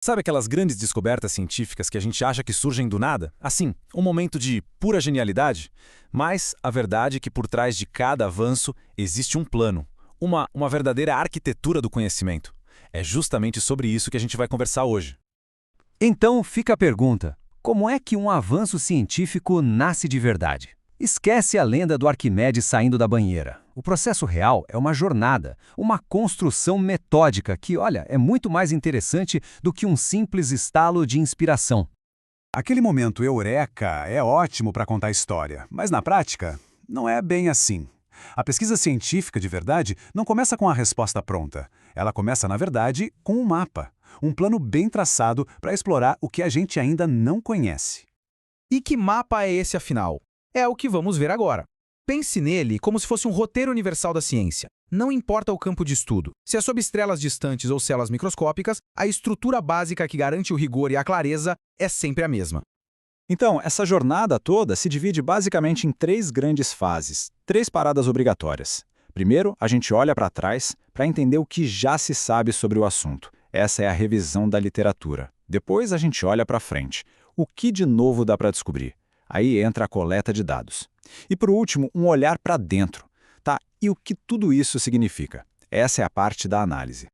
Sabe aquelas grandes descobertas científicas que a gente acha que surgem do nada? Assim, um momento de pura genialidade? Mas a verdade é que por trás de cada avanço existe um plano, uma verdadeira arquitetura do conhecimento. É justamente sobre isso que a gente vai conversar hoje. Então fica a pergunta: como é que um avanço científico nasce de verdade? Esquece a lenda do Arquimedes saindo da banheira. O processo real é uma jornada, uma construção metódica que, olha, é muito mais interessante do que um simples estalo de inspiração. Aquele momento eureka é ótimo para contar história, mas na prática, não é bem assim. A pesquisa científica de verdade não começa com a resposta pronta. Ela começa, na verdade, com um mapa, um plano bem traçado para explorar o que a gente ainda não conhece. E que mapa é esse, afinal? É o que vamos ver agora. Pense nele como se fosse um roteiro universal da ciência. Não importa o campo de estudo. Se é sob estrelas distantes ou células microscópicas, a estrutura básica que garante o rigor e a clareza é sempre a mesma. Então, essa jornada toda se divide basicamente em três grandes fases, três paradas obrigatórias. Primeiro, a gente olha para trás para entender o que já se sabe sobre o assunto. Essa é a revisão da literatura. Depois, a gente olha para frente. O que de novo dá para descobrir? Aí entra a coleta de dados. E por último, um olhar para dentro. Tá, e o que tudo isso significa? Essa é a parte da análise.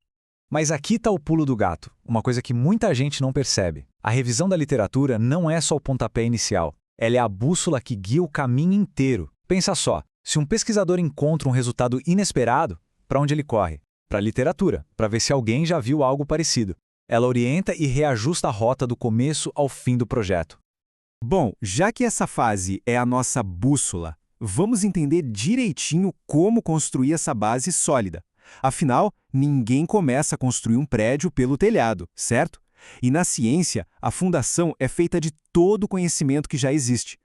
Mas aqui está o pulo do gato, uma coisa que muita gente não percebe. A revisão da literatura não é só o pontapé inicial. Ela é a bússola que guia o caminho inteiro. Pensa só, se um pesquisador encontra um resultado inesperado, para onde ele corre? Para a literatura, para ver se alguém já viu algo parecido. Ela orienta e reajusta a rota do começo ao fim do projeto. Bom, já que essa fase é a nossa bússola, vamos entender direitinho como construir essa base sólida. Afinal, ninguém começa a construir um prédio pelo telhado, certo? E na ciência, a fundação é feita de todo o conhecimento que já existe.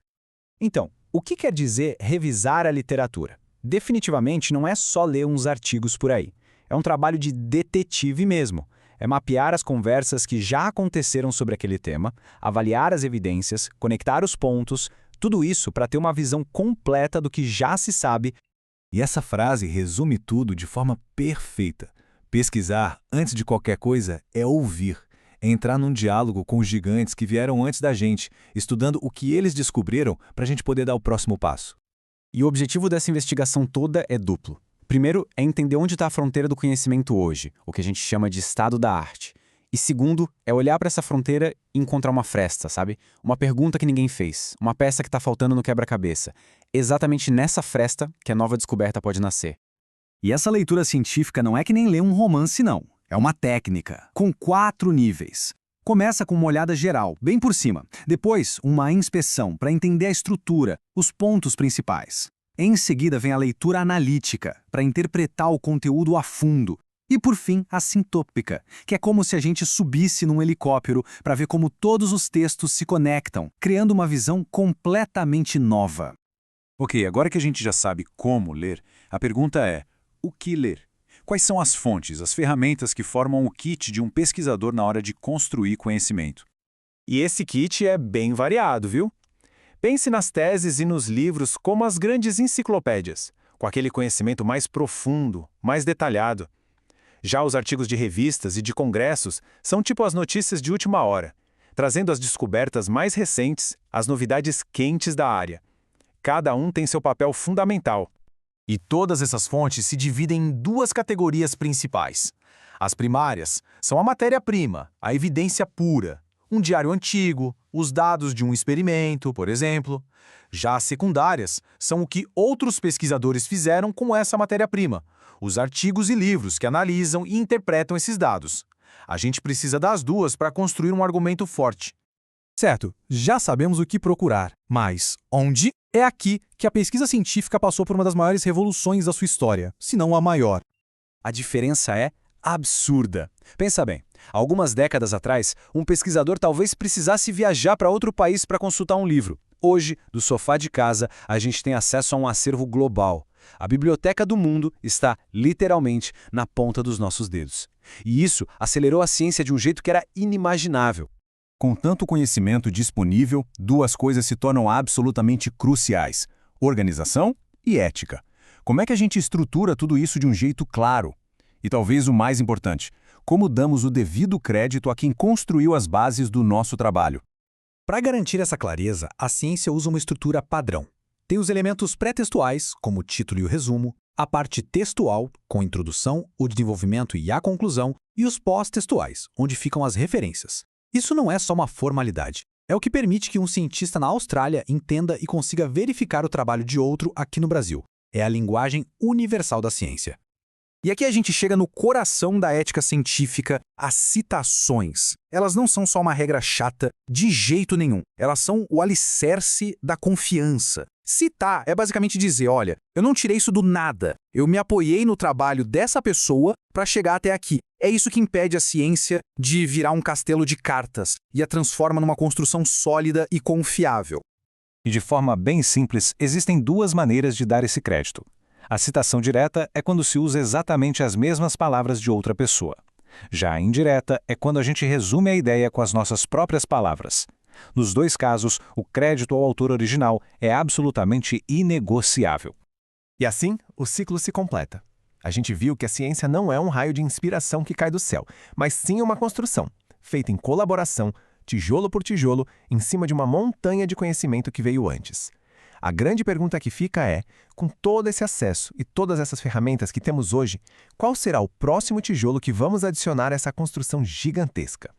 Então, o que quer dizer revisar a literatura? Definitivamente não é só ler uns artigos por aí. É um trabalho de detetive mesmo. É mapear as conversas que já aconteceram sobre aquele tema, avaliar as evidências, conectar os pontos, tudo isso para ter uma visão completa do que já se sabe. E essa frase resume tudo de forma perfeita. Pesquisar, antes de qualquer coisa, é ouvir. É entrar num diálogo com os gigantes que vieram antes da gente, estudando o que eles descobriram para a gente poder dar o próximo passo. E o objetivo dessa investigação toda é duplo. Primeiro, é entender onde está a fronteira do conhecimento hoje, o que a gente chama de estado da arte. E segundo, é olhar para essa fronteira e encontrar uma fresta, sabe? Uma pergunta que ninguém fez, uma peça que está faltando no quebra-cabeça. Exatamente nessa fresta que a nova descoberta pode nascer. E essa leitura científica não é que nem ler um romance, não. É uma técnica, com 4 níveis. Começa com uma olhada geral, bem por cima. Depois, uma inspeção, para entender a estrutura, os pontos principais. Em seguida vem a leitura analítica, para interpretar o conteúdo a fundo. E por fim, a sintópica, que é como se a gente subisse num helicóptero para ver como todos os textos se conectam, criando uma visão completamente nova. Ok, agora que a gente já sabe como ler, a pergunta é: o que ler? Quais são as fontes, as ferramentas que formam o kit de um pesquisador na hora de construir conhecimento? E esse kit é bem variado, viu? Pense nas teses e nos livros como as grandes enciclopédias, com aquele conhecimento mais profundo, mais detalhado. Já os artigos de revistas e de congressos são tipo as notícias de última hora, trazendo as descobertas mais recentes, as novidades quentes da área. Cada um tem seu papel fundamental. E todas essas fontes se dividem em 2 categorias principais. As primárias são a matéria-prima, a evidência pura, um diário antigo, os dados de um experimento, por exemplo. Já as secundárias são o que outros pesquisadores fizeram com essa matéria-prima, os artigos e livros que analisam e interpretam esses dados. A gente precisa das duas para construir um argumento forte. Certo, já sabemos o que procurar, mas onde? É aqui que a pesquisa científica passou por uma das maiores revoluções da sua história, se não a maior. A diferença é absurda. Pensa bem, algumas décadas atrás, um pesquisador talvez precisasse viajar para outro país para consultar um livro. Hoje, do sofá de casa, a gente tem acesso a um acervo global. A biblioteca do mundo está, literalmente, na ponta dos nossos dedos. E isso acelerou a ciência de um jeito que era inimaginável. Com tanto conhecimento disponível, 2 coisas se tornam absolutamente cruciais: organização e ética. Como é que a gente estrutura tudo isso de um jeito claro? E talvez o mais importante, como damos o devido crédito a quem construiu as bases do nosso trabalho. Para garantir essa clareza, a ciência usa uma estrutura padrão. Tem os elementos pré-textuais, como o título e o resumo, a parte textual, com a introdução, o desenvolvimento e a conclusão, e os pós-textuais, onde ficam as referências. Isso não é só uma formalidade. É o que permite que um cientista na Austrália entenda e consiga verificar o trabalho de outro aqui no Brasil. É a linguagem universal da ciência. E aqui a gente chega no coração da ética científica, as citações. Elas não são só uma regra chata, de jeito nenhum. Elas são o alicerce da confiança. Citar é basicamente dizer, olha, eu não tirei isso do nada. Eu me apoiei no trabalho dessa pessoa para chegar até aqui. É isso que impede a ciência de virar um castelo de cartas e a transforma numa construção sólida e confiável. E de forma bem simples, existem duas maneiras de dar esse crédito. A citação direta é quando se usa exatamente as mesmas palavras de outra pessoa. Já a indireta é quando a gente resume a ideia com as nossas próprias palavras. Nos dois casos, o crédito ao autor original é absolutamente inegociável. E assim, o ciclo se completa. A gente viu que a ciência não é um raio de inspiração que cai do céu, mas sim uma construção, feita em colaboração, tijolo por tijolo, em cima de uma montanha de conhecimento que veio antes. A grande pergunta que fica é, com todo esse acesso e todas essas ferramentas que temos hoje, qual será o próximo tijolo que vamos adicionar a essa construção gigantesca?